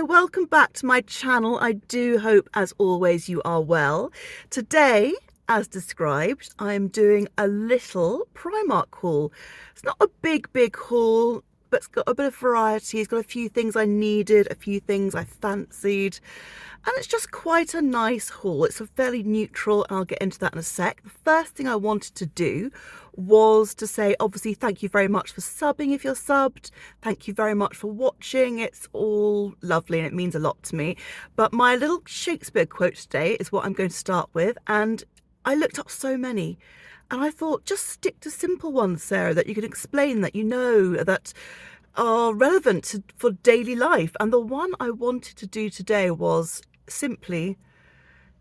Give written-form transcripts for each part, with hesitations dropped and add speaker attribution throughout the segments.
Speaker 1: welcome back to my channel. I do hope, as always, you are well. Today, as described, I am doing a little Primark haul. It's not a big haul, but it's got a bit of variety. It's got a few things I needed, a few things I fancied, and it's just quite a nice haul. It's a fairly neutral, and I'll get into that in a sec. The first thing I wanted to do was to say, obviously, thank you very much for subbing if you're subbed. Thank you very much for watching. It's all lovely and it means a lot to me. But my little Shakespeare quote today is what I'm going to start with. And I looked up so many and I thought, just stick to simple ones, Sarah, that you can explain, that you know, that are relevant for daily life. And the one I wanted to do today was simply,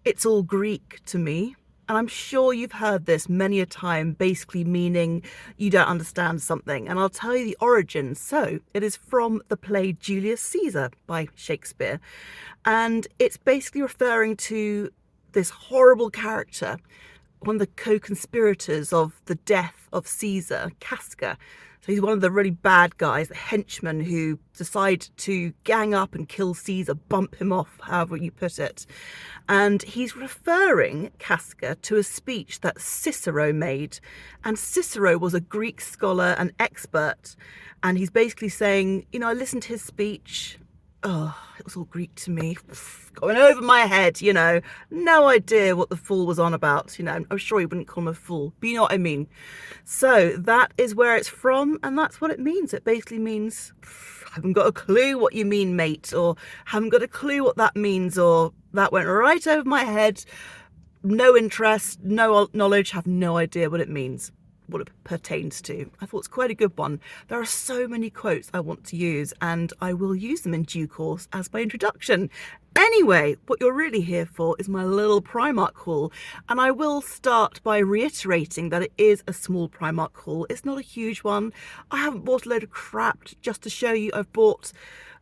Speaker 1: it's all Greek to me. And I'm sure you've heard this many a time, basically meaning you don't understand something. And I'll tell you the origin. So it is from the play Julius Caesar by Shakespeare. And it's basically referring to this horrible character, one of the co-conspirators of the death of Caesar, Casca. So he's one of the really bad guys, the henchmen who decide to gang up and kill Caesar, bump him off, however you put it. And he's referring, Casca, to a speech that Cicero made. And Cicero was a Greek scholar and expert. And he's basically saying, you know, I listened to his speech. Oh, it was all Greek to me, going over my head, you know, no idea what the fool was on about, you know. I'm sure he wouldn't call him a fool, but you know what I mean. So that is where it's from, and that's what it means. It basically means, haven't got a clue what you mean, mate, or haven't got a clue what that means, or that went right over my head, no interest, no knowledge, have no idea what it means, what it pertains to. I thought it's quite a good one. There are so many quotes I want to use, and I will use them in due course as my introduction. Anyway, what you're really here for is my little Primark haul, and I will start by reiterating that it is a small Primark haul. It's not a huge one. I haven't bought a load of crap just to show you. I've bought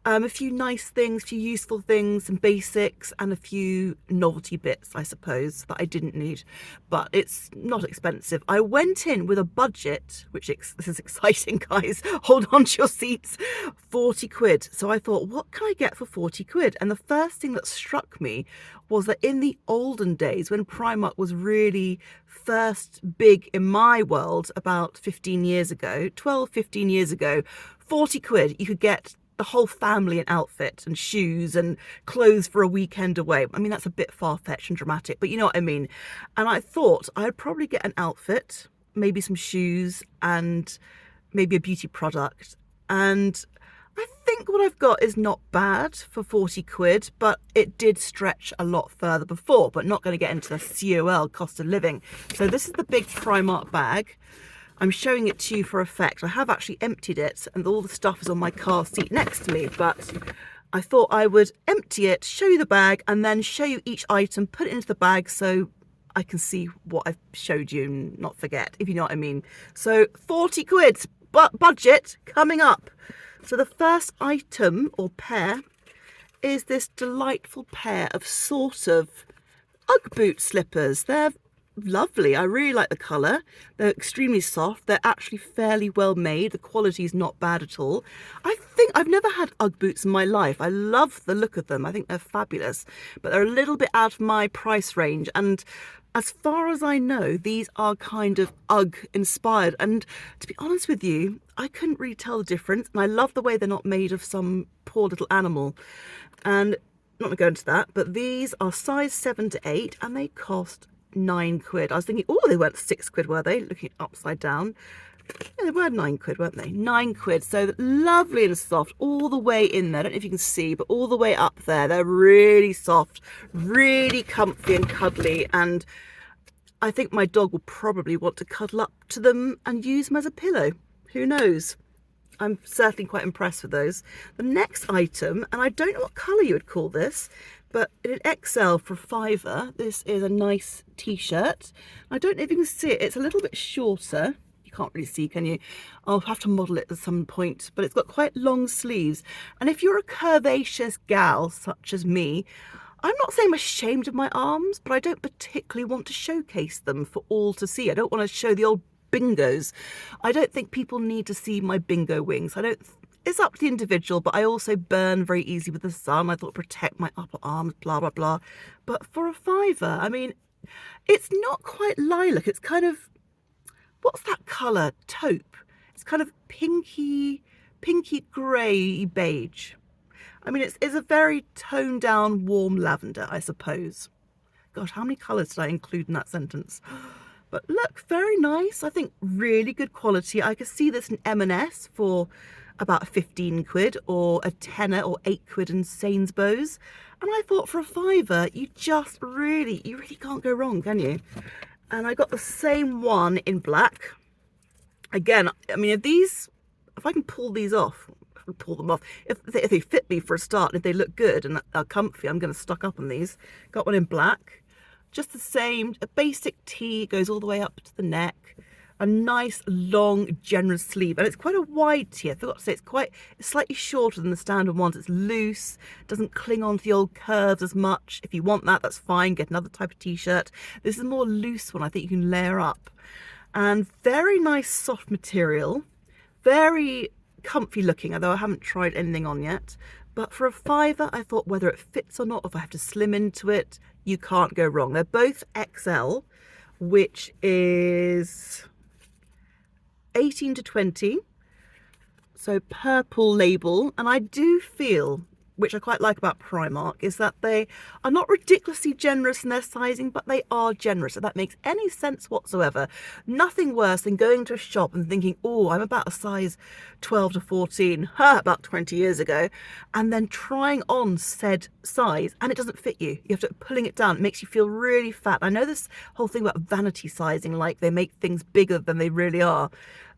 Speaker 1: a few nice things, a few useful things, some basics, and a few novelty bits, I suppose, that I didn't need. But it's not expensive. I went in with a budget, which this is exciting, guys. Hold on to your seats. 40 quid. So I thought, what can I get for 40 quid? And the first thing that struck me was that in the olden days, when Primark was really first big in my world, about 15 years ago, 12, 15 years ago, 40 quid, you could get the whole family an outfit and shoes and clothes for a weekend away. I mean, that's a bit far-fetched and dramatic, but you know what I mean. And I thought I'd probably get an outfit, maybe some shoes, and maybe a beauty product. And I think what I've got is not bad for 40 quid, but it did stretch a lot further before, but not going to get into the COL, cost of living. So this is the big Primark bag. I'm showing it to you for effect. I have actually emptied it and all the stuff is on my car seat next to me, but I thought I would empty it, show you the bag, and then show you each item, put it into the bag so I can see what I've showed you and not forget, if you know what I mean. So 40 quid, but budget coming up. So the first item or pair is this delightful pair of sort of Ugg boot slippers. They're lovely. I really like the colour. They're extremely soft. They're actually fairly well made. The quality is not bad at all. I think I've never had Ugg boots in my life. I love the look of them. I think they're fabulous, but they're a little bit out of my price range. And as far as I know, these are kind of Ugg inspired. And to be honest with you, I couldn't really tell the difference. And I love the way they're not made of some poor little animal. And I'm not going to go into that, but these are size 7 to 8 and they cost 9 quid. I was thinking, oh, they weren't 6 quid, were they? Looking upside down. Yeah, they were 9 quid, weren't they? 9 quid. So lovely and soft all the way in there. I don't know if you can see, but all the way up there. They're really soft, really comfy and cuddly. And I think my dog will probably want to cuddle up to them and use them as a pillow. Who knows? I'm certainly quite impressed with those. The next item, and I don't know what colour you would call this, but in an XL for £5, this is a nice t-shirt. I don't know if you can see it. It's a little bit shorter. You can't really see, can you? I'll have to model it at some point, but it's got quite long sleeves. And if you're a curvaceous gal, such as me, I'm not saying I'm ashamed of my arms, but I don't particularly want to showcase them for all to see. I don't want to show the old bingos. I don't think people need to see my bingo wings. I don't it's up to the individual, but I also burn very easily with the sun. I thought protect my upper arms, blah, blah, blah. But for a fiver, I mean, it's not quite lilac. It's kind of, what's that colour? Taupe. It's kind of pinky grey beige. I mean, it's a very toned down, warm lavender, I suppose. Gosh, how many colours did I include in that sentence? But look, very nice. I think really good quality. I could see this in M&S for about 15 quid, or a tenner or 8 quid in Sainsbury's. And I thought for a fiver, you really can't go wrong, can you? And I got the same one in black. Again, I mean, if I can pull these off, pull them off. If they fit me for a start, and if they look good and are comfy, I'm going to stock up on these. Got one in black. Just the same, a basic tee, goes all the way up to the neck. A nice, long, generous sleeve. And it's quite a wide tee. I forgot to say, it's slightly shorter than the standard ones. It's loose, doesn't cling on to the old curves as much. If you want that, that's fine. Get another type of t-shirt. This is a more loose one. I think you can layer up. And very nice soft material. Very comfy looking, although I haven't tried anything on yet. But for a fiver, I thought whether it fits or not, if I have to slim into it, you can't go wrong. They're both XL, which is 18 to 20. So purple label. And I do feel, which I quite like about Primark, is that they are not ridiculously generous in their sizing, but they are generous. If that makes any sense whatsoever. Nothing worse than going to a shop and thinking, oh, I'm about a size 12 to 14, about 20 years ago, and then trying on said size and it doesn't fit you. You have to pulling it down. It makes you feel really fat. I know this whole thing about vanity sizing, like they make things bigger than they really are.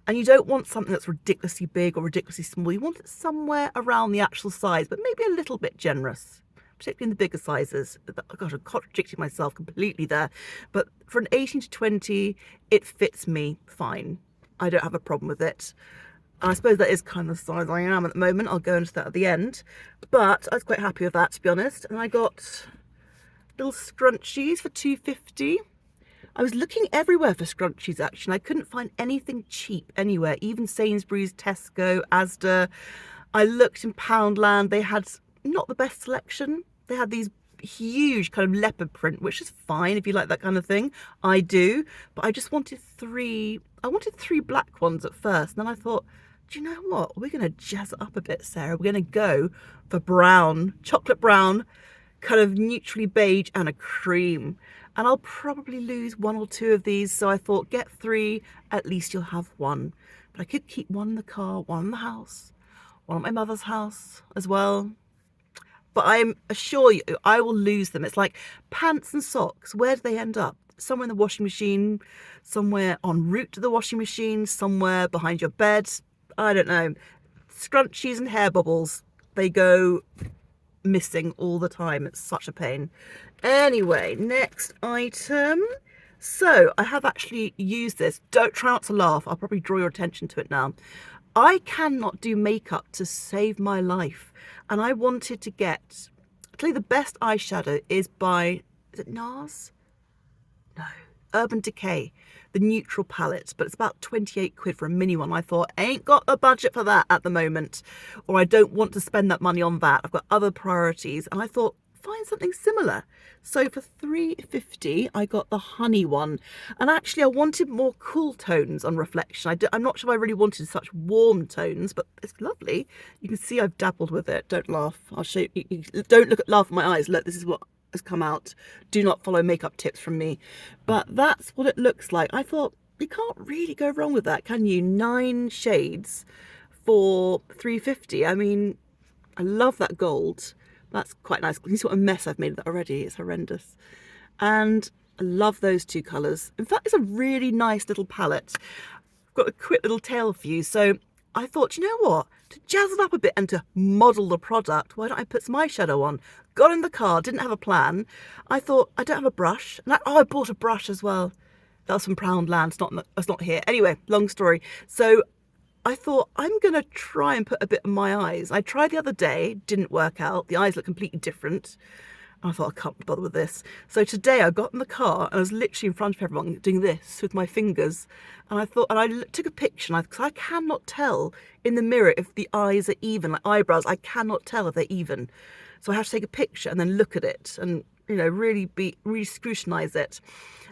Speaker 1: And you don't want something that's ridiculously big or ridiculously small. You want it somewhere around the actual size, but maybe a little bit generous, particularly in the bigger sizes. Gosh, I'm contradicting myself completely there. But for an 18 to 20, it fits me fine. I don't have a problem with it. And I suppose that is kind of the size I am at the moment. I'll go into that at the end. But I was quite happy with that, to be honest. And I got little scrunchies for £2.50. I was looking everywhere for scrunchies, actually. I couldn't find anything cheap anywhere, even Sainsbury's, Tesco, Asda. I looked in Poundland. They had not the best selection. They had these huge kind of leopard print, which is fine if you like that kind of thing. I do. But I just wanted three. I wanted 3 black ones at first. And then I thought, do you know what? We're going to jazz it up a bit, Sarah. We're going to go for brown, chocolate brown, kind of neutrally beige, and a cream. And I'll probably lose 1 or 2 of these, so I thought get 3, at least you'll have 1. But I could keep 1 in the car, 1 in the house, 1 at my mother's house as well. But I assure you, I will lose them. It's like pants and socks. Where do they end up? Somewhere in the washing machine, somewhere en route to the washing machine, somewhere behind your bed. I don't know. Scrunchies and hair bubbles, they go missing all the time. It's such a pain. Anyway, next item. So I have actually used this. Don't try not to laugh. I'll probably draw your attention to it now. I cannot do makeup to save my life. And I wanted to get, I'll tell you, the best eyeshadow is by, is it NARS? No, Urban Decay, the neutral palette, but it's about 28 quid for a mini one. I thought, I ain't got a budget for that at the moment, or I don't want to spend that money on that. I've got other priorities. And I thought, find something similar. So for £3.50, I got the honey one. And actually, I wanted more cool tones on reflection. I'm not sure I really wanted such warm tones, but it's lovely. You can see I've dabbled with it. Don't laugh. I'll show you. Don't laugh at my eyes. Look, this is what has come out. Do not follow makeup tips from me. But that's what it looks like. I thought, you can't really go wrong with that, can you? 9 shades for £3.50. I mean, I love that gold. That's quite nice. You see what a mess I've made of that already. It's horrendous. And I love those 2 colours. In fact, it's a really nice little palette. I've got a quick little tale for you. So I thought, you know what? To jazz it up a bit and to model the product, why don't I put some eyeshadow on? Got in the car, didn't have a plan. I thought, I don't have a brush. And I bought a brush as well. That was from Poundland. It's not here. Anyway, long story. So I thought, I'm going to try and put a bit on my eyes. I tried the other day, didn't work out. The eyes look completely different. I thought, I can't be bothered with this. So today I got in the car and I was literally in front of everyone doing this with my fingers. And I thought, and I took a picture, because I cannot tell in the mirror if the eyes are even, like eyebrows, I cannot tell if they're even. So I have to take a picture and then look at it and, really scrutinize it.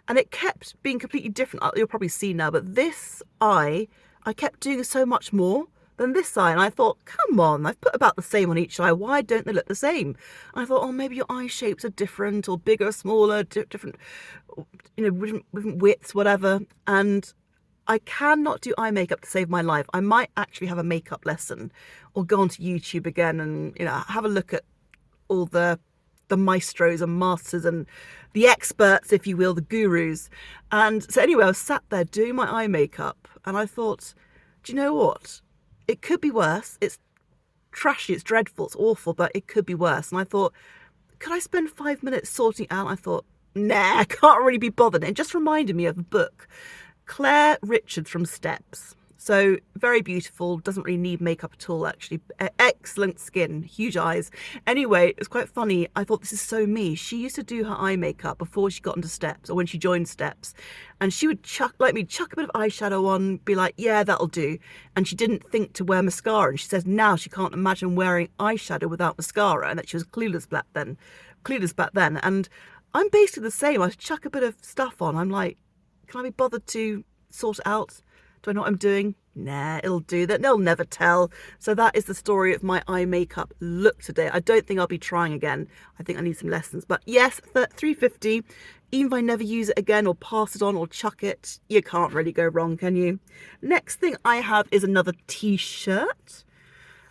Speaker 1: And it kept being completely different. You'll probably see now, but this eye, I kept doing so much more than this eye. And I thought, come on, I've put about the same on each eye. Why don't they look the same? And I thought, oh, maybe your eye shapes are different, or bigger, smaller, different, different widths, whatever. And I cannot do eye makeup to save my life. I might actually have a makeup lesson or go onto YouTube again and, have a look at all the maestros and masters and the experts, if you will, the gurus. And so anyway, I was sat there doing my eye makeup and I thought, do you know what? It could be worse. It's trashy, it's dreadful, it's awful, but it could be worse. And I thought, could I spend 5 minutes sorting it out? I thought, nah, I can't really be bothered. It just reminded me of a book, Claire Richards from Steps. So very beautiful, doesn't really need makeup at all, actually. Excellent skin, huge eyes. Anyway, it was quite funny. I thought, this is so me. She used to do her eye makeup before she got into Steps, or when she joined Steps. And she would chuck a bit of eyeshadow on, be like, yeah, that'll do. And she didn't think to wear mascara. And she says now she can't imagine wearing eyeshadow without mascara, and that she was clueless back then. And I'm basically the same. I chuck a bit of stuff on. I'm like, can I be bothered to sort it out? Do I know what I'm doing? Nah, it'll do that. They'll never tell. So that is the story of my eye makeup look today. I don't think I'll be trying again. I think I need some lessons. But yes, $3.50. Even if I never use it again or pass it on or chuck it, you can't really go wrong, can you? Next thing I have is another t-shirt.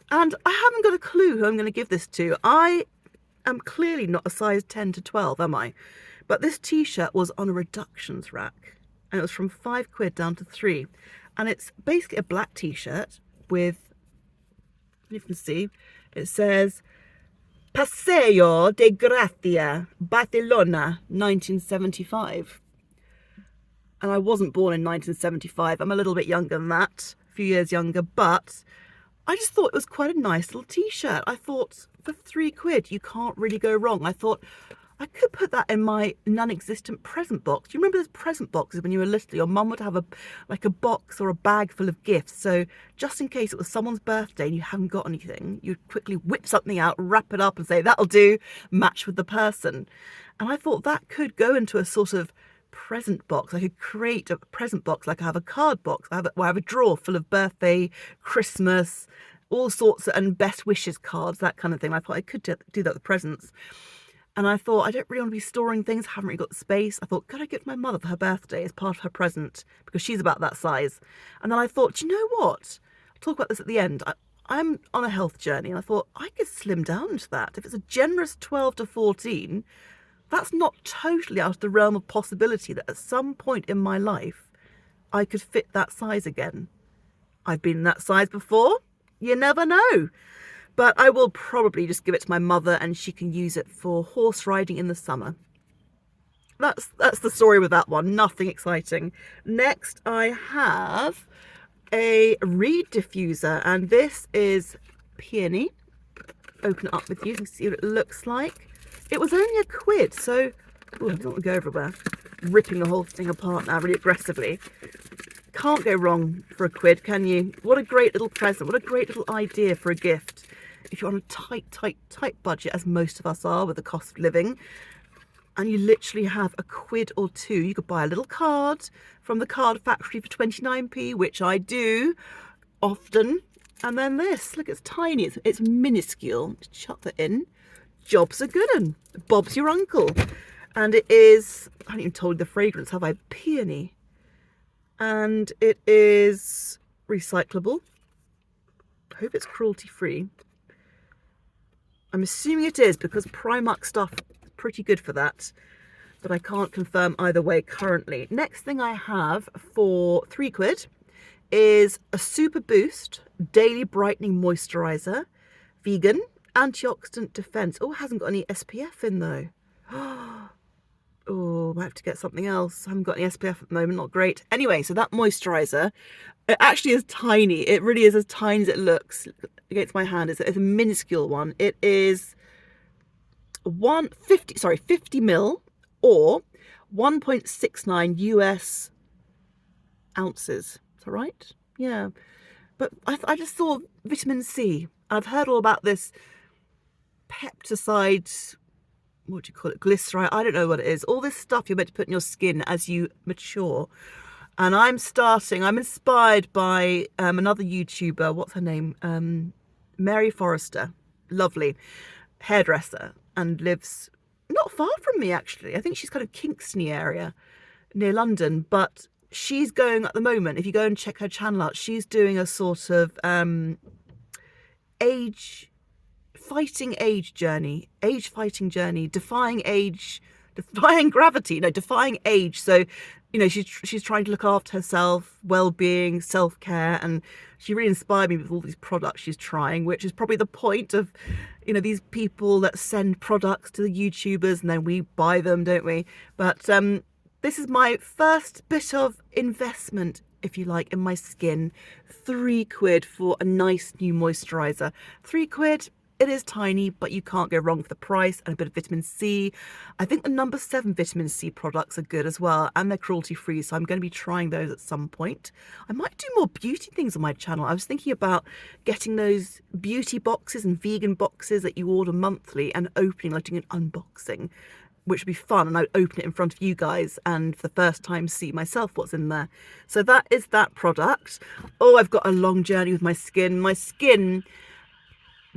Speaker 1: And I haven't got a clue who I'm going to give this to. I am clearly not a size 10 to 12, am I? But this t-shirt was on a reductions rack. And it was from £5 down to 3. And it's basically a black t-shirt with, you can see, it says Paseo de Gracia, Barcelona, 1975. And I wasn't born in 1975. I'm a little bit younger than that, a few years younger, but I just thought it was quite a nice little t-shirt. I thought, for £3, you can't really go wrong. I thought, I could put that in my non-existent present box. Do you remember those present boxes when you were little? Your mum would have a box or a bag full of gifts. So just in case it was someone's birthday and you haven't got anything, you'd quickly whip something out, wrap it up and say, that'll do, match with the person. And I thought that could go into a sort of present box. I could create a present box like I have a card box. I have a drawer full of birthday, Christmas, all sorts of, and best wishes cards, that kind of thing. I thought I could do that with presents. And I thought, I don't really want to be storing things, haven't really got the space. I thought, could I give my mother for her birthday as part of her present? Because she's about that size. And then I thought, do you know what? I'll talk about this at the end. I'm on a health journey, and I thought, I could slim down to that. If it's a generous 12 to 14, that's not totally out of the realm of possibility that at some point in my life, I could fit that size again. I've been that size before. You never know. But I will probably just give it to my mother and she can use it for horse riding in the summer. That's the story with that one. Nothing exciting. Next, I have a reed diffuser, and this is Peony. Open it up with you and see what it looks like. It was only £1, so I don't want to go everywhere. Ripping the whole thing apart now really aggressively. Can't go wrong for £1, can you? What a great little present. What a great little idea for a gift. If you're on a tight budget, as most of us are with the cost of living, and you literally have £1 or £2, you could buy a little card from the card factory for 29p, which I do often. And then this, look, it's tiny, it's minuscule. Just chuck that in. Job's a good one. Bob's your uncle. And it is, I haven't even told you the fragrance, have I? Peony. And it is recyclable. I hope it's cruelty-free. I'm assuming it is because Primark stuff is pretty good for that, but I can't confirm either way currently. Next thing I have for £3 is a Super Boost Daily Brightening Moisturiser, vegan, antioxidant defense. Oh, it hasn't got any SPF in though. Oh, I have to get something else. I haven't got any SPF at the moment, not great. Anyway, so that moisturiser, it actually is tiny. It really is as tiny as it looks against my hand. It's a minuscule one. It is 50 mil or 1.69 US ounces. Is that right? Yeah. But I just saw vitamin C. I've heard all about this peptide, what do you call it, glyceride, I don't know what it is, all this stuff you're meant to put in your skin as you mature. And I'm inspired by another YouTuber, what's her name, Mary Forrester, lovely hairdresser, and lives not far from me actually. I think she's kind of Kingston area near London, but she's going at the moment, if you go and check her channel out, she's doing a sort of age fighting journey, defying gravity, no, defying age. So, you know, she's trying to look after herself, well-being, self-care, and she really inspired me with all these products she's trying, which is probably the point of, you know, these people that send products to the YouTubers and then we buy them, don't we? But this is my first bit of investment, if you like, in my skin. £3 for a nice new moisturiser. £3. It is tiny, but you can't go wrong with the price and a bit of vitamin C. I think the number 7 vitamin C products are good as well, and they're cruelty free, so I'm going to be trying those at some point. I might do more beauty things on my channel. I was thinking about getting those beauty boxes and vegan boxes that you order monthly and opening, like doing an unboxing, which would be fun, and I'd open it in front of you guys and for the first time see myself what's in there. So that is that product. Oh, I've got a long journey with my skin. My skin,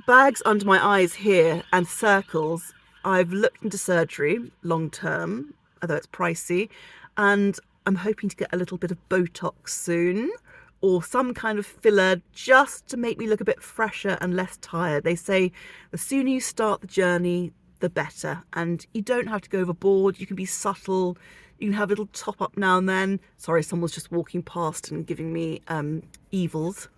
Speaker 1: bags under my eyes here and circles. I've looked into surgery long term, although it's pricey, and I'm hoping to get a little bit of Botox soon or some kind of filler just to make me look a bit fresher and less tired. They say the sooner you start the journey, the better, and you don't have to go overboard. You can be subtle, you can have a little top up now and then. Sorry, someone's just walking past and giving me evils.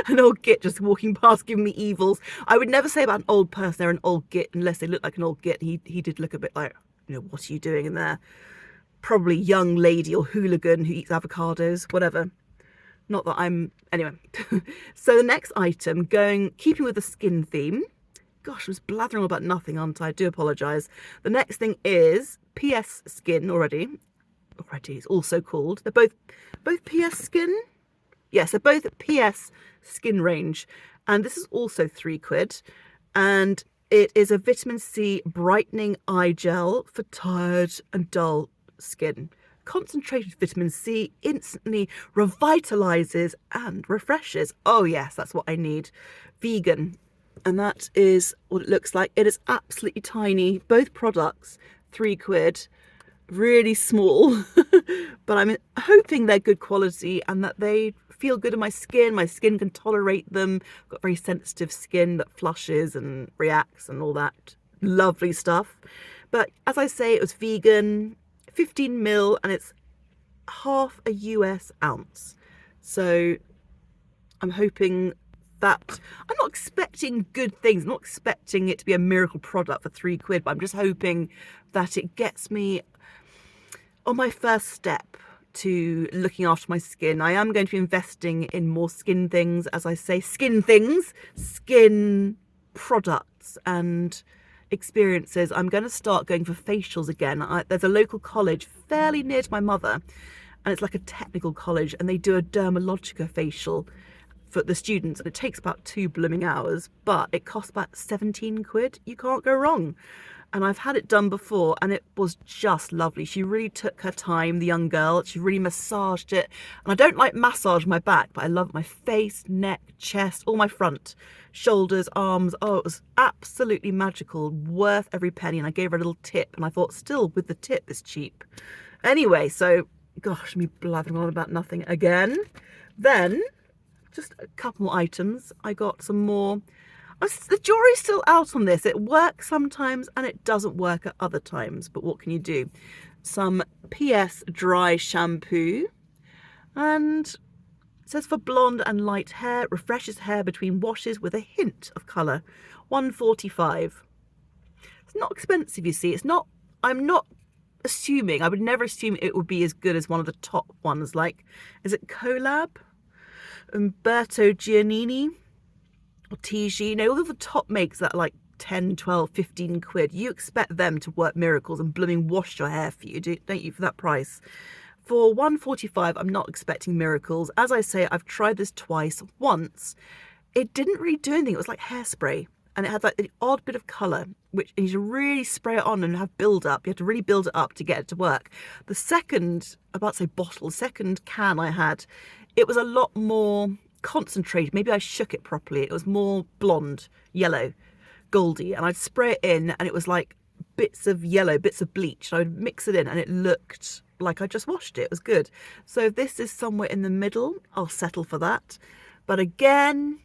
Speaker 1: An old git just walking past giving me evils. I would never say about an old person they're an old git unless they look like an old git. He did look a bit like, you know, what are you doing in there? Probably young lady or hooligan who eats avocados, whatever. Not that I'm, anyway. So the next item, keeping with the skin theme. Gosh, I was blathering all about nothing, aren't I? I do apologise. The next thing is PS Skin already. It's also called. They're both PS Skin. Yes, they're both PS Skin range. And this is also £3. And it is a vitamin C brightening eye gel for tired and dull skin. Concentrated vitamin C instantly revitalizes and refreshes. Oh yes, that's what I need. Vegan. And that is what it looks like. It is absolutely tiny. Both products, £3. Really small. But I'm hoping they're good quality and that they feel good in my skin. My skin can tolerate them. I've got very sensitive skin that flushes and reacts and all that lovely stuff. But as I say, it was vegan, 15 mil, and it's half a US ounce. So I'm hoping that, I'm not expecting good things. I'm not expecting it to be a miracle product for £3, but I'm just hoping that it gets me on my first step to looking after my skin. I am going to be investing in more skin things, as I say, skin products and experiences. I'm going to start going for facials again. There's a local college fairly near to my mother, and it's like a technical college, and they do a dermalogica facial for the students, and it takes about 2 blooming hours, but it costs about £17. You can't go wrong. And I've had it done before and it was just lovely. She really took her time, the young girl. She really massaged it. And I don't like massage my back, but I love my face, neck, chest, all my front, shoulders, arms. Oh, it was absolutely magical, worth every penny. And I gave her a little tip, and I thought, still with the tip, it's cheap. Anyway, so gosh, me blathering on about nothing again. Then just a couple more items. I got some more. The jury's still out on this. It works sometimes and it doesn't work at other times, but what can you do? Some PS dry shampoo, and it says for blonde and light hair, refreshes hair between washes with a hint of colour. £1.45. It's not expensive, you see. It's not, I'm not assuming, I would never assume it would be as good as one of the top ones, like, is it Collab? Umberto Giannini? Or TG, you know, all of the top makes that are like 10, 12, 15 quid. You expect them to work miracles and blooming wash your hair for you, don't you, for that price? For £1.45, I'm not expecting miracles. As I say, I've tried this twice. Once, it didn't really do anything. It was like hairspray. And it had like the odd bit of colour, which you should really spray it on and have build up. You have to really build it up to get it to work. The second, I'm about to say bottle, the second can I had, it was a lot more concentrated. Maybe I shook it properly. It was more blonde, yellow, goldy. And I'd spray it in and it was like bits of yellow, bits of bleach. And I would mix it in and it looked like I just washed it. It was good. So if this is somewhere in the middle, I'll settle for that. But again,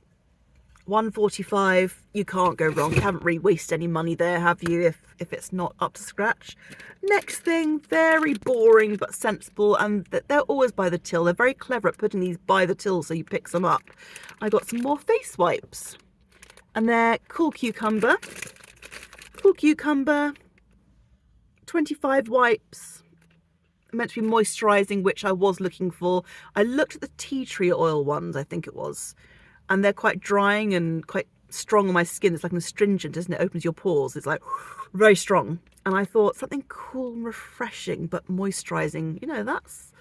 Speaker 1: £1.45, you can't go wrong. You haven't really wasted any money there, have you, if it's not up to scratch? Next thing, very boring but sensible, and they're always by the till. They're very clever at putting these by the till so you pick some up. I got some more face wipes, and they're Cool Cucumber. Cool Cucumber, 25 wipes. Meant to be moisturising, which I was looking for. I looked at the tea tree oil ones, I think it was, and they're quite drying and quite strong on my skin. It's like an astringent, isn't it? Opens your pores. It's like very strong. And I thought something cool and refreshing but moisturising, you know, that's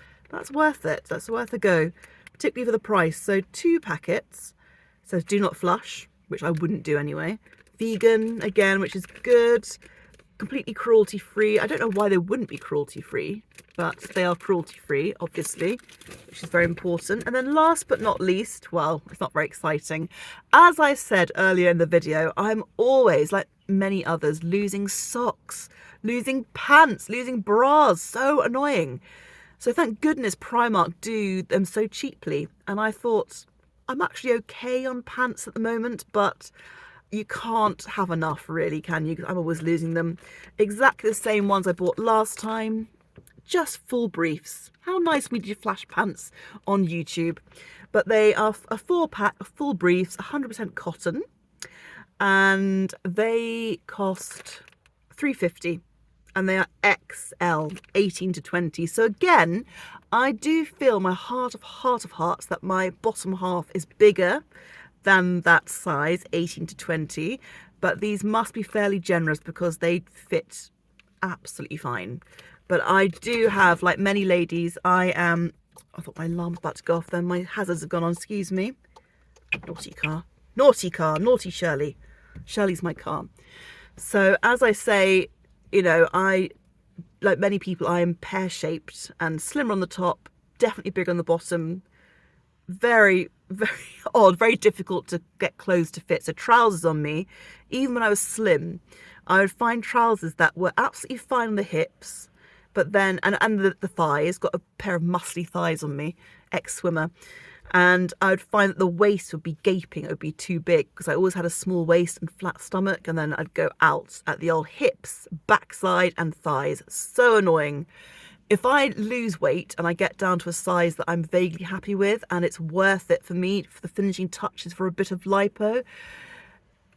Speaker 1: worth it. That's worth a go, particularly for the price. So 2 packets. So do not flush, which I wouldn't do anyway. Vegan, again, which is good. Completely cruelty free. I don't know why they wouldn't be cruelty free, but they are cruelty free, obviously, which is very important. And then last but not least, well, it's not very exciting. As I said earlier in the video, I'm always, like many others, losing socks, losing pants, losing bras. So annoying. So thank goodness Primark do them so cheaply. And I thought, I'm actually okay on pants at the moment, but you can't have enough, really, can you? Because I'm always losing them. Exactly the same ones I bought last time. Just full briefs. How nice we did flash pants on YouTube. But they are a 4-pack of full briefs, 100% cotton. And they cost £3.50. And they are XL, 18 to 20. So again, I do feel my heart of hearts that my bottom half is bigger than that size, 18 to 20, but these must be fairly generous because they fit absolutely fine. But I do have, like many ladies, I thought my alarm was about to go off then, my hazards have gone on, excuse me. Naughty car, naughty Shirley. Shirley's my car. So as I say, you know, I, like many people, I am pear-shaped and slimmer on the top, definitely bigger on the bottom. Very, very odd, very difficult to get clothes to fit. So trousers on me, even when I was slim, I would find trousers that were absolutely fine on the hips, but then, and the thighs, got a pair of muscly thighs on me, ex-swimmer, and I would find that the waist would be gaping, it would be too big, because I always had a small waist and flat stomach, and then I'd go out at the old hips, backside and thighs. So annoying. If I lose weight and I get down to a size that I'm vaguely happy with and it's worth it for me for the finishing touches for a bit of lipo,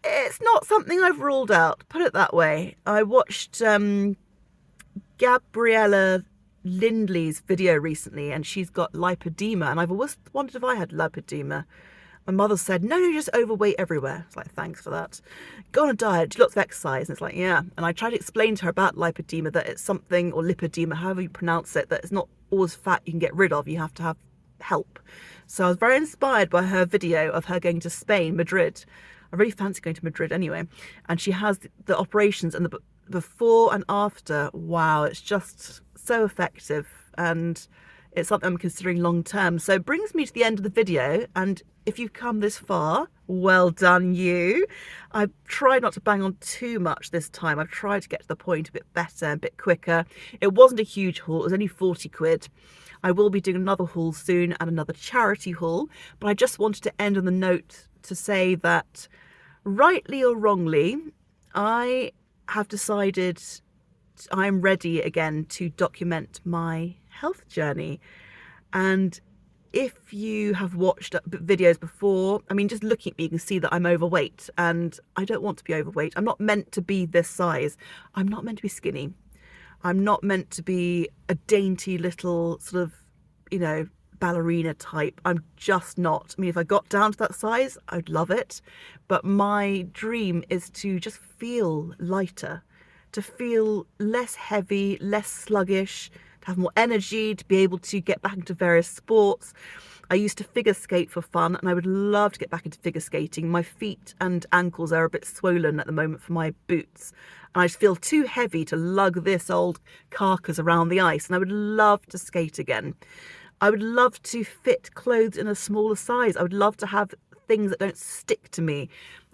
Speaker 1: it's not something I've ruled out, put it that way. I watched Gabriella Lindley's video recently and she's got lipodema, and I've always wondered if I had lipodema. My mother said, no, you're just overweight everywhere. It's like, thanks for that. Go on a diet, do lots of exercise. And it's like, yeah. And I tried to explain to her about lipodema, that it's something, or lipodema, however you pronounce it, that it's not always fat you can get rid of. You have to have help. So I was very inspired by her video of her going to Spain, Madrid. I really fancy going to Madrid anyway. And she has the operations and the before and after. Wow, it's just so effective. And it's something I'm considering long term. So it brings me to the end of the video, and if you've come this far, well done you. I've tried not to bang on too much this time. I've tried to get to the point a bit better, a bit quicker. It wasn't a huge haul, it was only 40 quid. I will be doing another haul soon and another charity haul, but I just wanted to end on the note to say that, rightly or wrongly, I have decided I'm ready again to document my health journey. And if you have watched videos before, I mean, just looking at me, you can see that I'm overweight, and I don't want to be overweight. I'm not meant to be this size. I'm not meant to be skinny. I'm not meant to be a dainty little sort of, you know, ballerina type. I'm just not. I mean, if I got down to that size, I'd love it. But my dream is to just feel lighter, to feel less heavy, less sluggish, to have more energy, to be able to get back into various sports. I used to figure skate for fun, and I would love to get back into figure skating. My feet and ankles are a bit swollen at the moment for my boots, and I just feel too heavy to lug this old carcass around the ice, and I would love to skate again. I would love to fit clothes in a smaller size. I would love to have things that don't stick to me.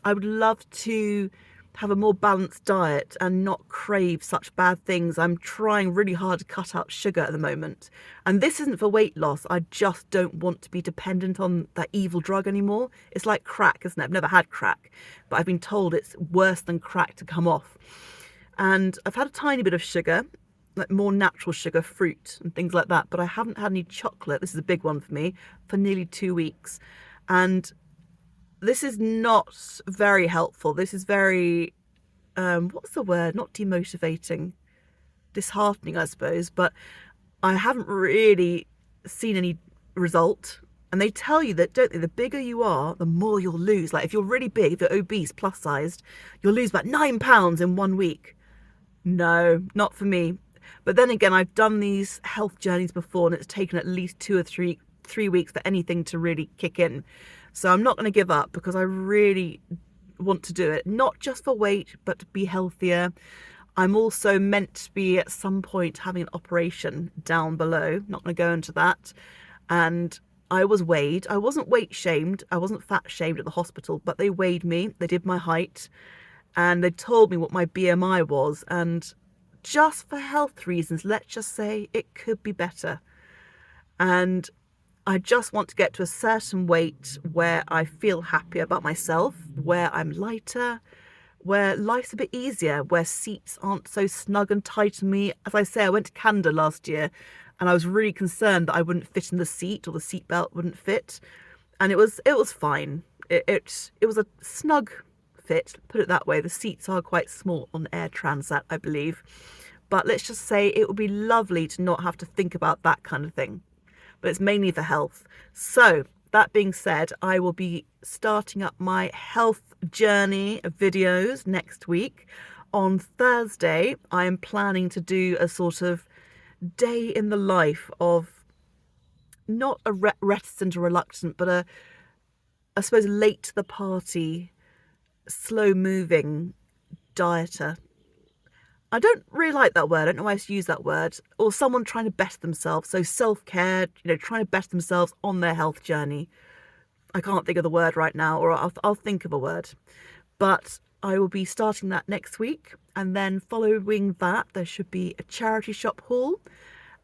Speaker 1: I would love to have a more balanced diet and not crave such bad things. I'm trying really hard to cut out sugar at the moment. And this isn't for weight loss. I just don't want to be dependent on that evil drug anymore. It's like crack, isn't it? I've never had crack, but I've been told it's worse than crack to come off. And I've had a tiny bit of sugar, like more natural sugar, fruit and things like that, but I haven't had any chocolate. This is a big one for me, for nearly 2 weeks. And this is not very helpful. This is very, what's the word? Not demotivating, disheartening, I suppose. But I haven't really seen any result. And they tell you that, don't they? The bigger you are, the more you'll lose. Like if you're really big, if you're obese, plus sized, you'll lose about 9 pounds in 1 week. No, not for me. But then again, I've done these health journeys before, and it's taken at least 2 or 3 weeks for anything to really kick in. So I'm not going to give up, because I really want to do it, not just for weight, but to be healthier. I'm also meant to be at some point having an operation down below. Not going to go into that. And I was weighed. I wasn't weight shamed. I wasn't fat shamed at the hospital, but they weighed me. They did my height, and they told me what my BMI was. And just for health reasons, let's just say it could be better. And I just want to get to a certain weight where I feel happy about myself, where I'm lighter, where life's a bit easier, where seats aren't so snug and tight on me. As I say, I went to Canada last year, and I was really concerned that I wouldn't fit in the seat, or the seatbelt wouldn't fit. And it was fine. It was a snug fit, put it that way. The seats are quite small on Air Transat, I believe. But let's just say it would be lovely to not have to think about that kind of thing. But it's mainly for health. So that being said, I will be starting up my health journey videos next week. On Thursday, I am planning to do a sort of day in the life of not a reticent or reluctant, but I suppose late to the party, slow moving dieter. I don't really like that word. I don't know why I used to use that word. Or someone trying to better themselves. So self-care, trying to better themselves on their health journey. I can't think of the word right now, or I'll think of a word. But I will be starting that next week. And then following that, there should be a charity shop haul.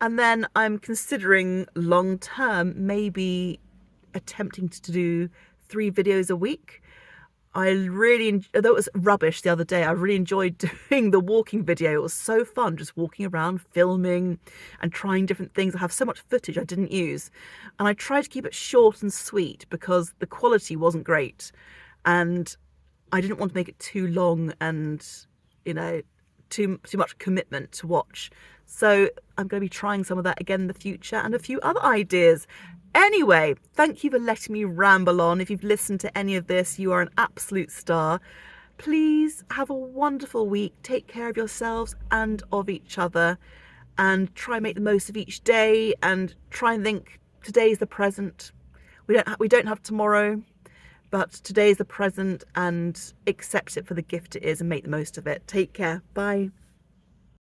Speaker 1: And then I'm considering long term, maybe attempting to do 3 videos a week. Although it was rubbish the other day, I really enjoyed doing the walking video. It was so fun, just walking around, filming and trying different things. I have so much footage I didn't use. And I tried to keep it short and sweet, because the quality wasn't great. And I didn't want to make it too long and, too much commitment to watch. So I'm going to be trying some of that again in the future, and a few other ideas. Anyway, thank you for letting me ramble on. If you've listened to any of this, you are an absolute star. Please have a wonderful week. Take care of yourselves and of each other, and try and make the most of each day, and try and think today's the present. We don't have tomorrow, but today's the present, and accept it for the gift it is and make the most of it. Take care. Bye.